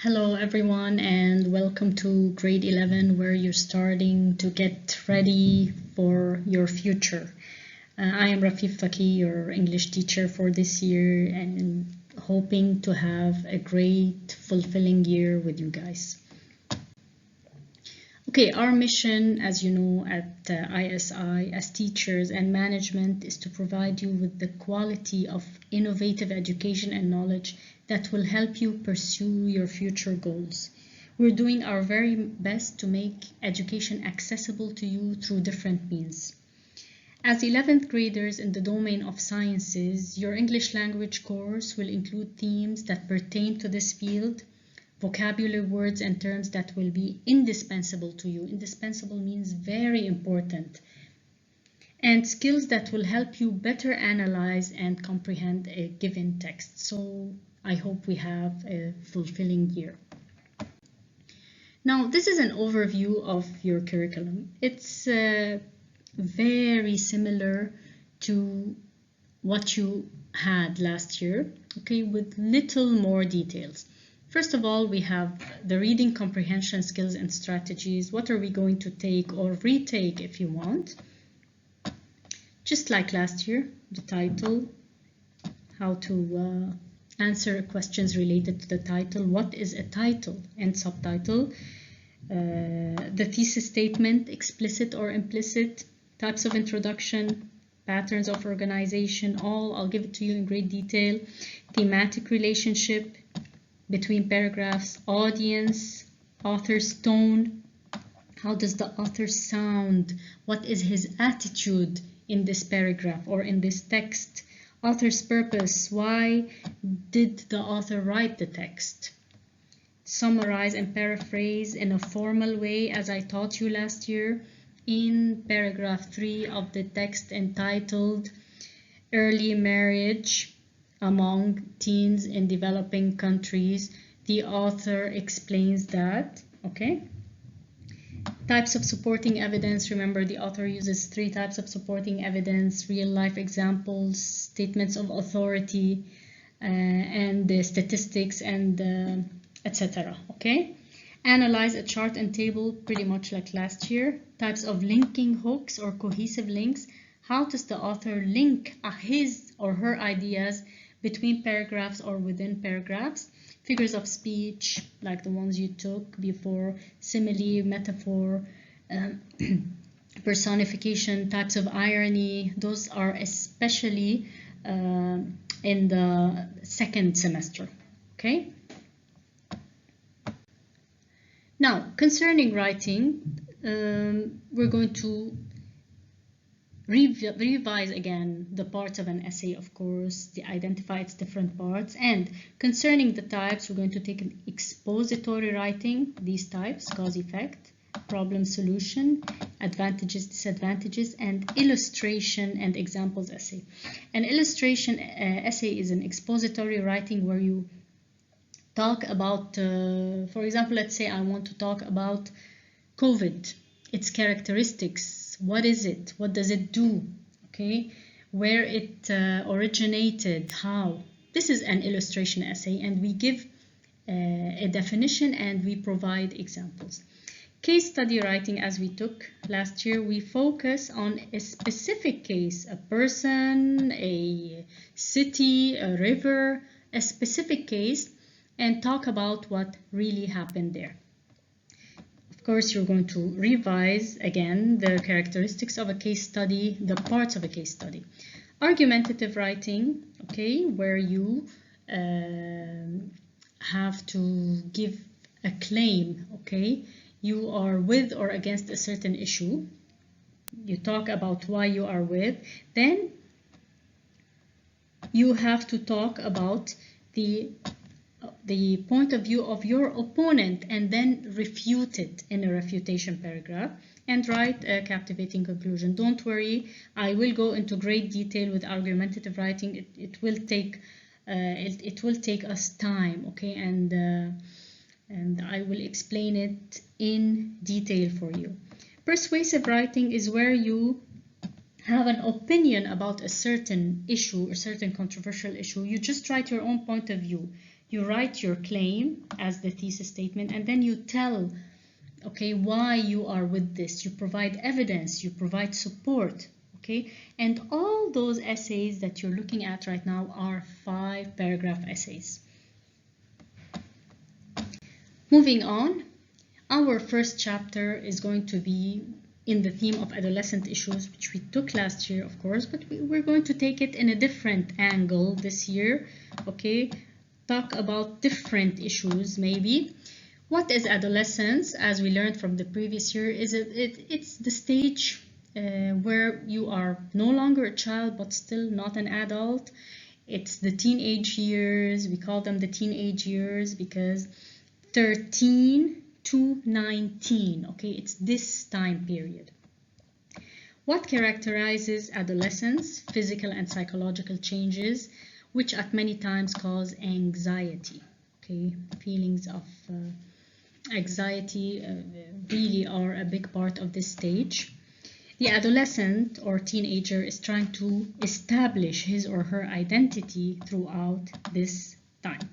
Hello everyone and welcome to grade 11 where you're starting to get ready for your future. I am Rafif Faki, your English teacher for this year and hoping to have a great fulfilling year with you guys. Okay, our mission, as you know, at ISI as teachers and management is to provide you with the quality of innovative education and knowledge that will help you pursue your future goals. We're doing our very best to make education accessible to you through different means. As 11th graders in the domain of sciences, your English language course will include themes that pertain to this field, vocabulary words and terms that will be indispensable to you. Indispensable means very important. And skills that will help you better analyze and comprehend a given text. So I hope we have a fulfilling year. Now, this is an overview of your curriculum. It's very similar to what you had last year, okay, with little more details. First of all, we have the reading comprehension skills and strategies. What are we going to take or retake if you want? Just like last year, the title, how to answer questions related to the title, what is a title and subtitle, the thesis statement, explicit or implicit, types of introduction, patterns of organization, I'll give it to you in great detail, thematic relationship between paragraphs, audience, author's tone, how does the author sound, what is his attitude in this paragraph or in this text, author's purpose, why did the author write the text, summarize and paraphrase in a formal way as I taught you last year in paragraph 3 of the text entitled Early Marriage Among Teens in Developing Countries. The author explains that, okay? Types of supporting evidence. Remember, the author uses 3 types of supporting evidence: real life examples, statements of authority, and the statistics and etc. Okay? Analyze a chart and table pretty much like last year. Types of linking hooks or cohesive links. How does the author link his or her ideas between paragraphs or within paragraphs? Figures of speech, like the ones you took before, simile, metaphor, personification, types of irony. Those are especially in the second semester, okay? Now, concerning writing, we're going to revise again the parts of an essay, of course, identify its different parts. And concerning the types, we're going to take an expository writing, these types, cause effect, problem solution, advantages, disadvantages, and illustration and examples essay. An illustration essay is an expository writing where you talk about, for example, let's say I want to talk about COVID, its characteristics. What is it? What does it do? Okay, where it originated, how. This is an illustration essay, and we give a definition and we provide examples. Case study writing, as we took last year, we focus on a specific case, a person, a city, a river, a specific case, and talk about what really happened there. Of course, you're going to revise again the characteristics of a case study, the parts of a case study. Argumentative writing, okay, where you have to give a claim, okay? You are with or against a certain issue. You talk about why you are with. Then you have to talk about the point of view of your opponent and then refute it in a refutation paragraph and write a captivating conclusion. Don't worry, I will go into great detail with argumentative writing. It will take us time, okay, and I will explain it in detail for you. Persuasive writing is where you have an opinion about a certain issue, a certain controversial issue. You just write your own point of view. You write your claim as the thesis statement, and then you tell, okay, why you are with this. You provide evidence, you provide support, okay? And all those essays that you're looking at right now are 5-paragraph essays. Moving on, our first chapter is going to be in the theme of adolescent issues, which we took last year, of course, but we're going to take it in a different angle this year, okay? Talk about different issues, maybe. What is adolescence? As we learned from the previous year, it's the stage where you are no longer a child, but still not an adult. It's the teenage years. We call them the teenage years because 13 to 19, okay, it's this time period. What characterizes adolescence? Physical and psychological changes, which at many times cause anxiety, okay? Feelings of anxiety really are a big part of this stage. The adolescent or teenager is trying to establish his or her identity throughout this time.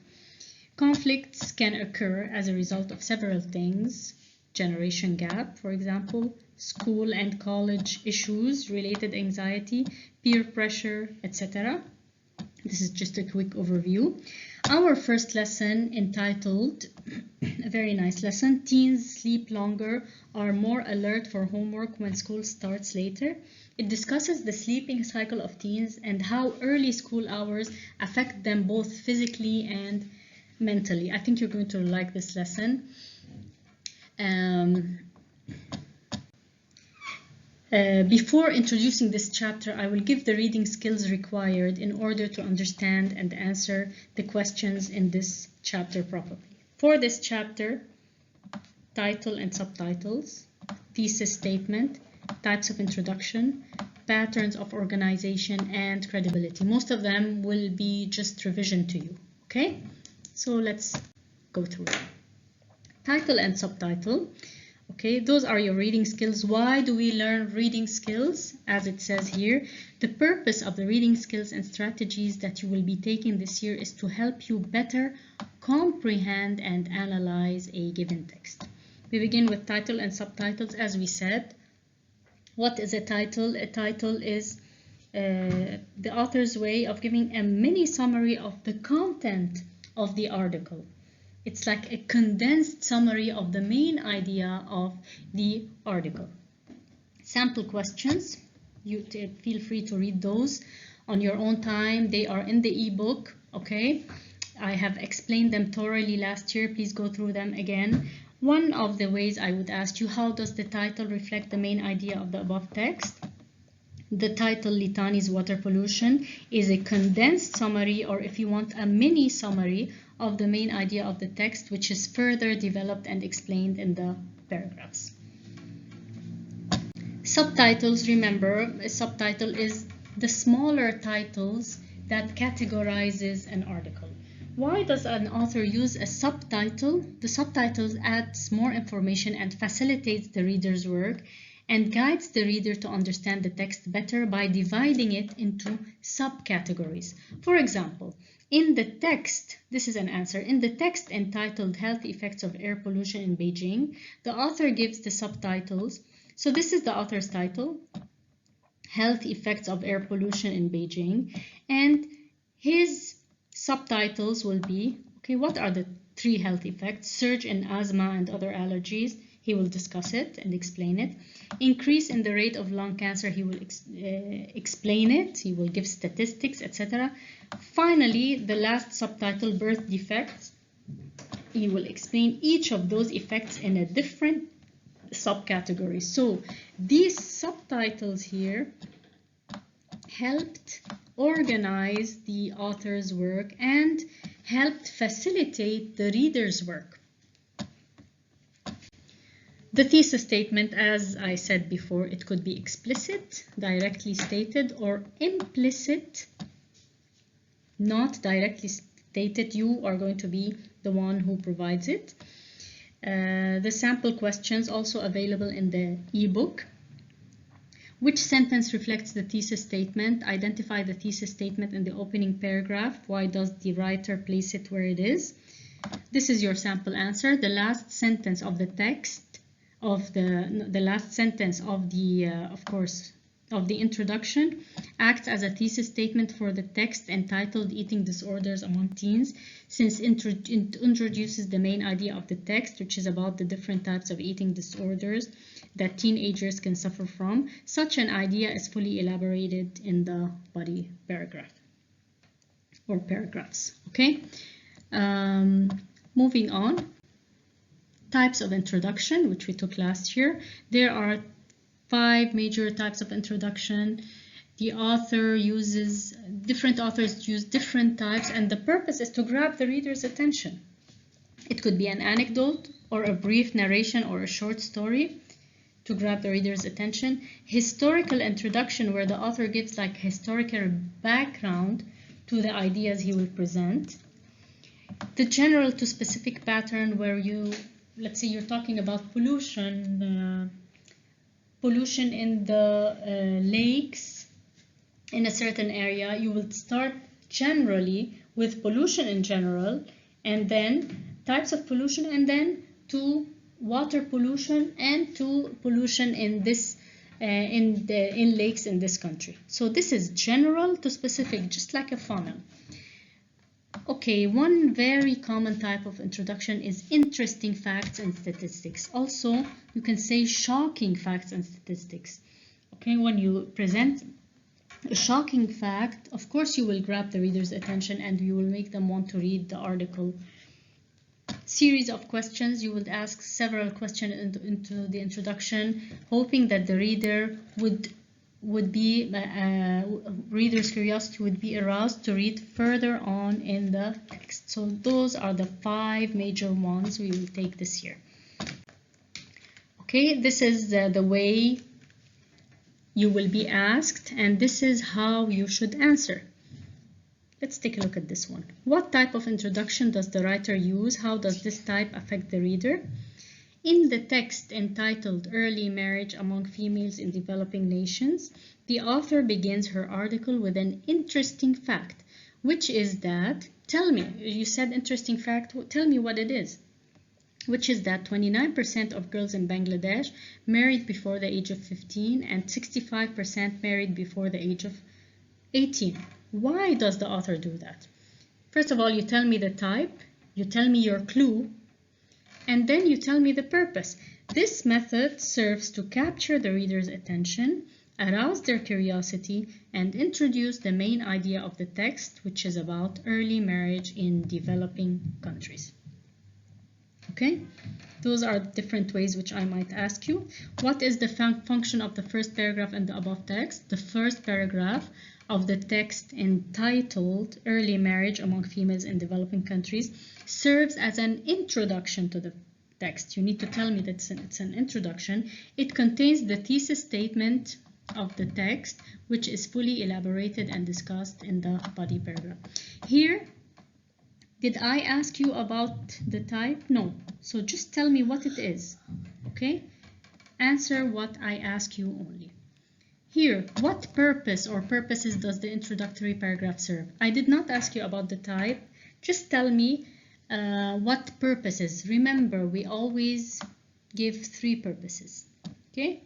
Conflicts can occur as a result of several things: generation gap, for example, school and college issues, related anxiety, peer pressure, etc. This is just a quick overview. Our first lesson, entitled, a very nice lesson, Teens Sleep Longer, Are More Alert for Homework When School Starts Later. It discusses the sleeping cycle of teens and how early school hours affect them both physically and mentally. I think you're going to like this lesson. Before introducing this chapter, I will give the reading skills required in order to understand and answer the questions in this chapter properly. For this chapter, title and subtitles, thesis statement, types of introduction, patterns of organization, and credibility. Most of them will be just revision to you, okay? So let's go through them. Title and subtitle. Okay, those are your reading skills. Why do we learn reading skills? As it says here, the purpose of the reading skills and strategies that you will be taking this year is to help you better comprehend and analyze a given text. We begin with title and subtitles, as we said. What is a title? A title is the author's way of giving a mini summary of the content of the article. It's like a condensed summary of the main idea of the article. Sample questions, you feel free to read those on your own time. They are in the ebook, okay? I have explained them thoroughly last year. Please go through them again. One of the ways I would ask you, how does the title reflect the main idea of the above text? The title, Litani's Water Pollution, is a condensed summary, or if you want, a mini summary of the main idea of the text, which is further developed and explained in the paragraphs. Subtitles, remember, a subtitle is the smaller titles that categorizes an article. Why does an author use a subtitle? The subtitles adds more information and facilitates the reader's work and guides the reader to understand the text better by dividing it into subcategories. For example, in the text, this is an answer, in the text entitled Health Effects of Air Pollution in Beijing, the author gives the subtitles. So this is the author's title, Health Effects of Air Pollution in Beijing, and his subtitles will be, okay, what are the 3 health effects? Surge in asthma and other allergies. He will discuss it and explain it. Increase in the rate of lung cancer. He will explain it. He will give statistics, etc. Finally, the last subtitle, birth defects. He will explain each of those effects in a different subcategory. So these subtitles here helped organize the author's work and helped facilitate the reader's work. The thesis statement, as I said before, it could be explicit, directly stated, or implicit, not directly stated. You are going to be the one who provides it. The sample questions also available in the ebook. Which sentence reflects the thesis statement? Identify the thesis statement in the opening paragraph. Why does the writer place it where it is? This is your sample answer. The last sentence of the text of the last sentence of the of course of the introduction acts as a thesis statement for the text entitled Eating Disorders Among Teens, since it introduces the main idea of the text, which is about the different types of eating disorders that teenagers can suffer from. Such an idea is fully elaborated in the body paragraph or paragraphs. Okay, moving on. Types of introduction, which we took last year. There are 5 major types of introduction. Different authors use different types, and the purpose is to grab the reader's attention. It could be an anecdote or a brief narration or a short story to grab the reader's attention. Historical introduction, where the author gives like historical background to the ideas he will present. The general to specific pattern, where let's say you're talking about pollution in the lakes in a certain area. You will start generally with pollution in general, and then types of pollution, and then to water pollution, and to pollution in this in lakes in this country. So this is general to specific, just like a funnel. Okay, one very common type of introduction is interesting facts and statistics. Also, you can say shocking facts and statistics. Okay, when you present a shocking fact, of course you will grab the reader's attention and you will make them want to read the article. Series of questions, you would ask several questions into the introduction, hoping that the reader reader's curiosity would be aroused to read further on in the text. So those are the 5 major ones we will take this year. Okay, this is the way you will be asked, and this is how you should answer. Let's take a look at this one. What type of introduction does the writer use? How does this type affect the reader? In the text entitled Early Marriage Among Females in Developing Nations, the author begins her article with an interesting fact, which is that, tell me, you said interesting fact, tell me what it is, which is that 29% of girls in Bangladesh married before the age of 15 and 65% married before the age of 18. Why does the author do that? First of all, you tell me the type, you tell me your clue, and then you tell me the purpose. This method serves to capture the reader's attention, arouse their curiosity, and introduce the main idea of the text, which is about early marriage in developing countries. Okay, those are different ways which I might ask you. What is the function of the first paragraph in the above text? The first paragraph of the text entitled Early Marriage Among Females in Developing Countries serves as an introduction to the text. You need to tell me that it's an introduction. It contains the thesis statement of the text, which is fully elaborated and discussed in the body paragraph. Here, did I ask you about the type? No. So just tell me what it is. Okay? Answer what I ask you only. Here, what purpose or purposes does the introductory paragraph serve? I did not ask you about the type. Just tell me what purposes. Remember, we always give 3 purposes. Okay?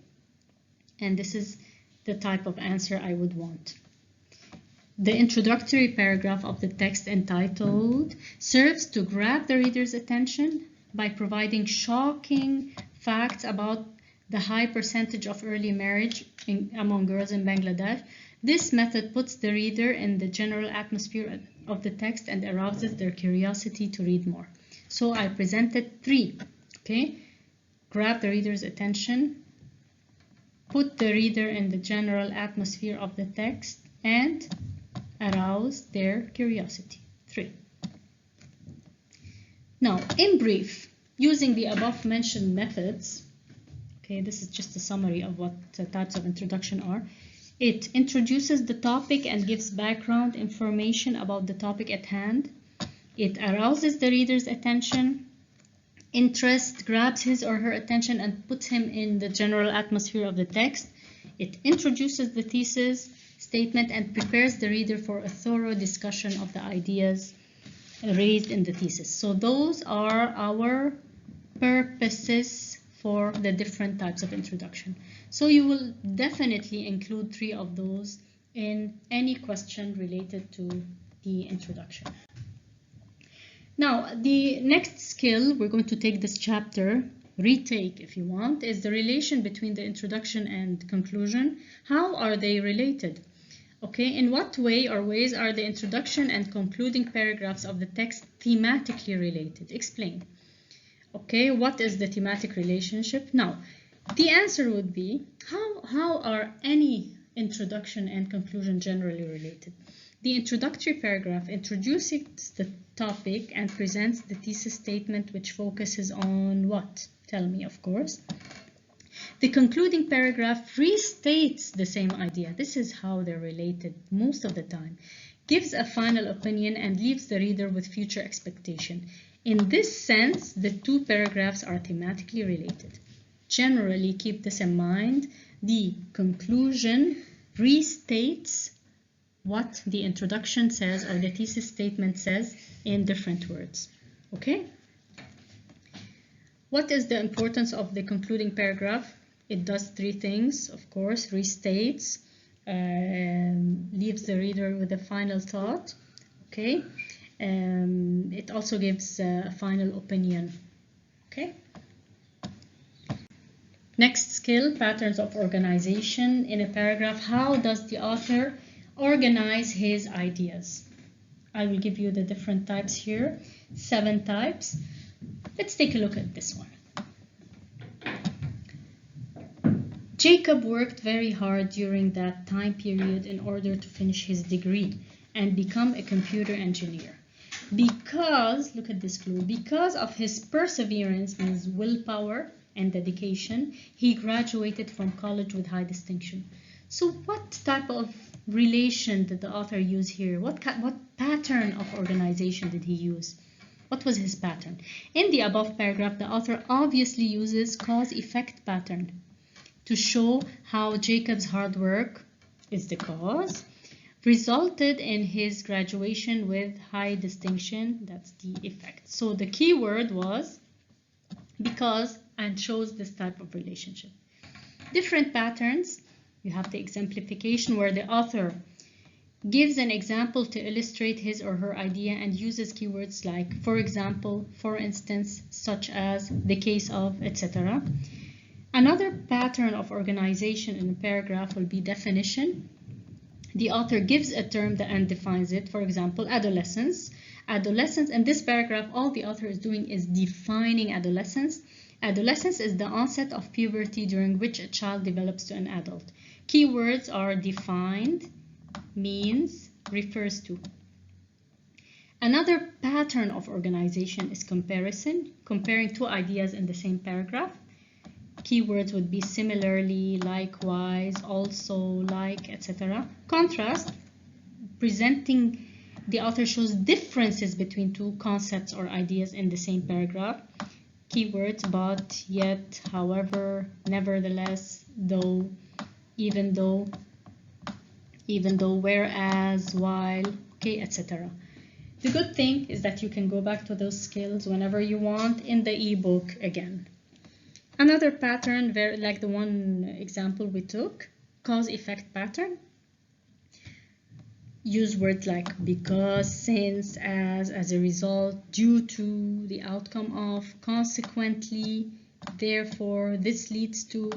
And this is the type of answer I would want. The introductory paragraph of the text entitled serves to grab the reader's attention by providing shocking facts about the high percentage of early marriage among girls in Bangladesh. This method puts the reader in the general atmosphere of the text and arouses their curiosity to read more. So I presented 3. Okay, grab the reader's attention, put the reader in the general atmosphere of the text, and arouse their curiosity. 3. Now, in brief, using the above mentioned methods, okay, this is just a summary of what types of introduction are. It introduces the topic and gives background information about the topic at hand. It arouses the reader's attention. Interest grabs his or her attention and puts him in the general atmosphere of the text. It introduces the thesis statement and prepares the reader for a thorough discussion of the ideas raised in the thesis. So those are our purposes for the different types of introduction. So you will definitely include 3 of those in any question related to the introduction. Now, the next skill, we're going to take this chapter, retake if you want, is the relation between the introduction and conclusion. How are they related? Okay, in what way or ways are the introduction and concluding paragraphs of the text thematically related? Explain. Okay, what is the thematic relationship? Now, the answer would be, how are any introduction and conclusion generally related? The introductory paragraph introduces the topic and presents the thesis statement, which focuses on what? Tell me, of course. The concluding paragraph restates the same idea. This is how they're related most of the time. Gives a final opinion and leaves the reader with future expectation. In this sense, the 2 paragraphs are thematically related. Generally, keep this in mind. The conclusion restates what the introduction says or the thesis statement says in different words. Okay? What is the importance of the concluding paragraph? It does 3 things, of course. Restates, leaves the reader with a final thought. Okay? It also gives a final opinion. Okay? Next skill, patterns of organization in a paragraph. How does the author organize his ideas? I will give you the different types here, 7 types. Let's take a look at this one. Jacob worked very hard during that time period in order to finish his degree and become a computer engineer. Because, look at this clue, because of his perseverance, means willpower and dedication, he graduated from college with high distinction. So what type of relation did the author use here? What pattern of organization did he use? What was his pattern? In the above paragraph, the author obviously uses cause-effect pattern to show how Jacob's hard work is the cause, resulted in his graduation with high distinction, that's the effect. So the key word was because and shows this type of relationship. Different patterns, you have the exemplification where the author gives an example to illustrate his or her idea and uses keywords like for example, for instance, such as, the case of, etc. Another pattern of organization in a paragraph will be definition. The author gives a term and defines it. For example, adolescence. Adolescence, in this paragraph, all the author is doing is defining adolescence. Adolescence is the onset of puberty during which a child develops to an adult. Keywords are defined, means, refers to. Another pattern of organization is comparison, comparing 2 ideas in the same paragraph. Keywords would be similarly, likewise, also, like, etc. Contrast, presenting, the author shows differences between 2 concepts or ideas in the same paragraph. Keywords, but, yet, however, nevertheless, though, even though, whereas, while, okay, etc. The good thing is that you can go back to those skills whenever you want in the ebook again. Another pattern, very like the one example we took, cause-effect pattern. Use words like because, since, as a result, due to, the outcome of, consequently, therefore, this leads to,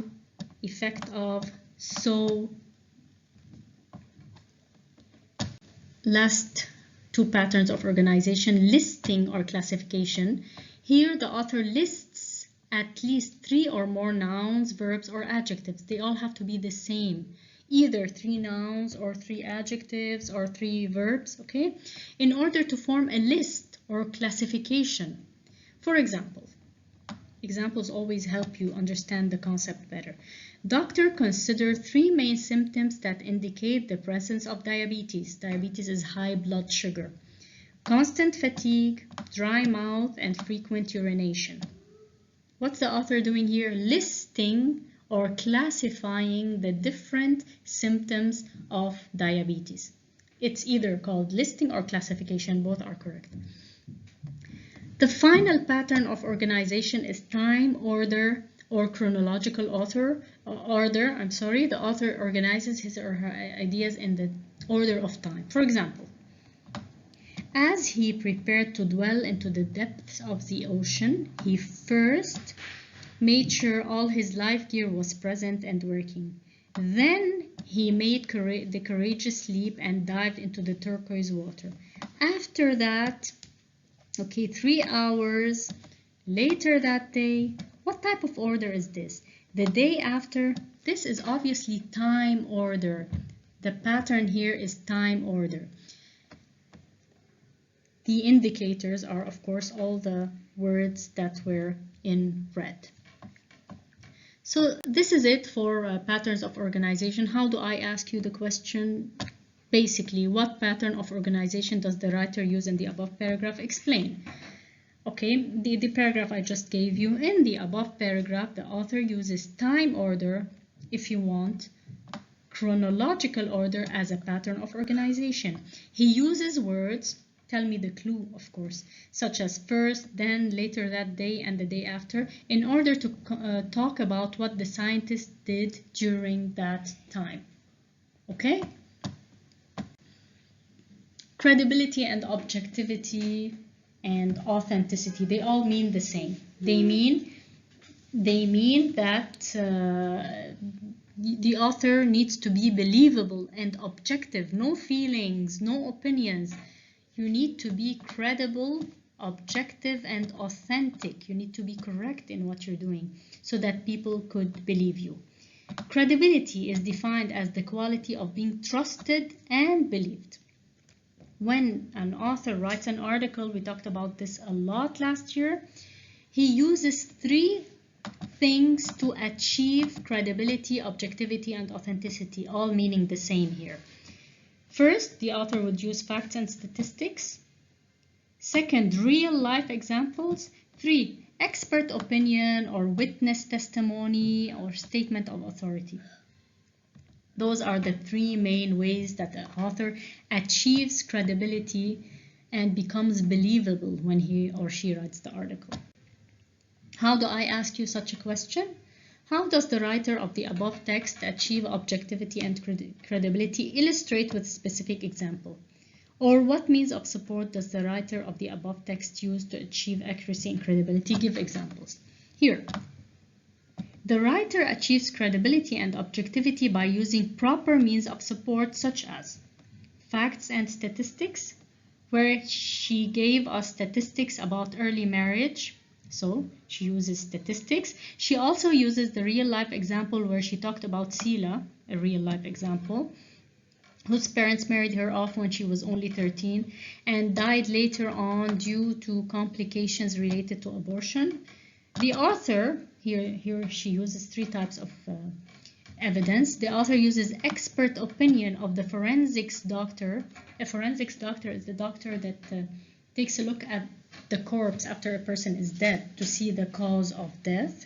effect of, so. Last 2 patterns of organization, listing or classification. Here the author lists at least 3 or more nouns, verbs, or adjectives. They all have to be the same. Either 3 nouns or 3 adjectives or 3 verbs, okay? In order to form a list or classification. For example, examples always help you understand the concept better. Doctor considered 3 main symptoms that indicate the presence of diabetes. Diabetes is high blood sugar. Constant fatigue, dry mouth, and frequent urination. What's the author doing here? Listing or classifying the different symptoms of diabetes. It's either called listing or classification, both are correct. The final pattern of organization is time, order, or chronological order. The author organizes his or her ideas in the order of time. For example, as he prepared to dwell into the depths of the ocean, he first made sure all his life gear was present and working. Then he made the courageous leap and dived into the turquoise water. After that, 3 hours later that day, what type of order is this? The day after, this is obviously time order. The pattern here is time order. The indicators are, of course, all the words that were in red. So this is it for patterns of organization. How do I ask you the question? Basically, what pattern of organization does the writer use in the above paragraph? Explain. Okay, the paragraph I just gave you. In the above paragraph, the author uses time order, if you want, chronological order as a pattern of organization. He uses words, tell me the clue, of course, such as first, then, later that day, and the day after, in order to talk about what the scientist did during that time. Okay? Credibility and objectivity and authenticity, they all mean the same. They mean that the author needs to be believable and objective, no feelings, no opinions. You need to be credible, objective, and authentic. You need to be correct in what you're doing so that people could believe you. Credibility is defined as the quality of being trusted and believed. When an author writes an article, we talked about this a lot last year, he uses 3 things to achieve credibility, objectivity, and authenticity, all meaning the same here. First, the author would use facts and statistics. Second, real-life examples. 3, expert opinion or witness testimony or statement of authority. Those are the 3 main ways that the author achieves credibility and becomes believable when he or she writes the article. How do I ask you such a question? How does the writer of the above text achieve objectivity and credibility? Illustrate with a specific example. Or what means of support does the writer of the above text use to achieve accuracy and credibility? Give examples. Here, the writer achieves credibility and objectivity by using proper means of support such as facts and statistics, where she gave us statistics about early marriage. So she uses statistics. She also uses the real-life example where she talked about Sila, a real-life example, whose parents married her off when she was only 13 and died later on due to complications related to abortion. The author, here she uses 3 types of evidence. The author uses expert opinion of the forensics doctor. A forensics doctor is the doctor that takes a look at the corpse after a person is dead to see the cause of death.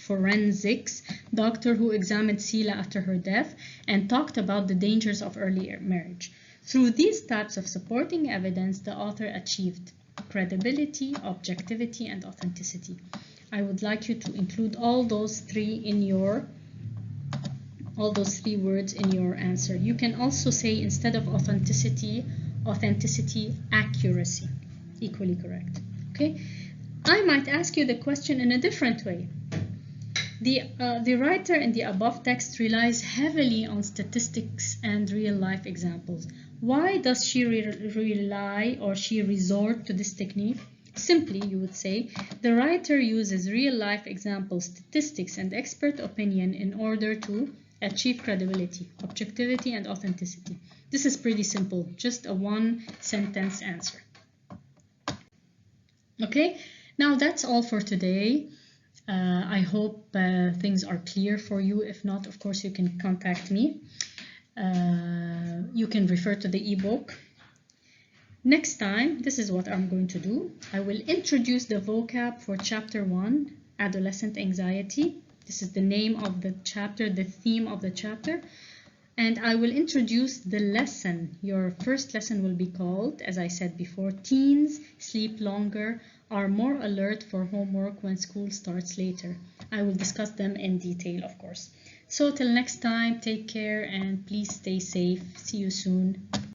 Forensics doctor who examined Sila after her death and talked about the dangers of early marriage. Through these types of supporting evidence, the author achieved credibility, objectivity, and authenticity. I would like you to include all those 3 words in your answer. You can also say, instead of authenticity, accuracy. Equally correct. Okay? I might ask you the question in a different way. The writer in the above text relies heavily on statistics and real-life examples. Why does she rely or she resort to this technique? Simply, you would say, the writer uses real-life examples, statistics, and expert opinion in order to achieve credibility, objectivity, and authenticity. This is pretty simple, just a 1-sentence answer. Okay, now that's all for today. I hope things are clear for you. If not, of course, you can contact me. You can refer to the ebook. Next time, this is what I'm going to do. I will introduce the vocab for Chapter 1, Adolescent Anxiety. This is the name of the chapter, the theme of the chapter. And I will introduce the lesson. Your first lesson will be called, as I said before, Teens Sleep Longer, Are More Alert for Homework When School Starts Later. I will discuss them in detail, of course. So till next time, take care and please stay safe. See you soon.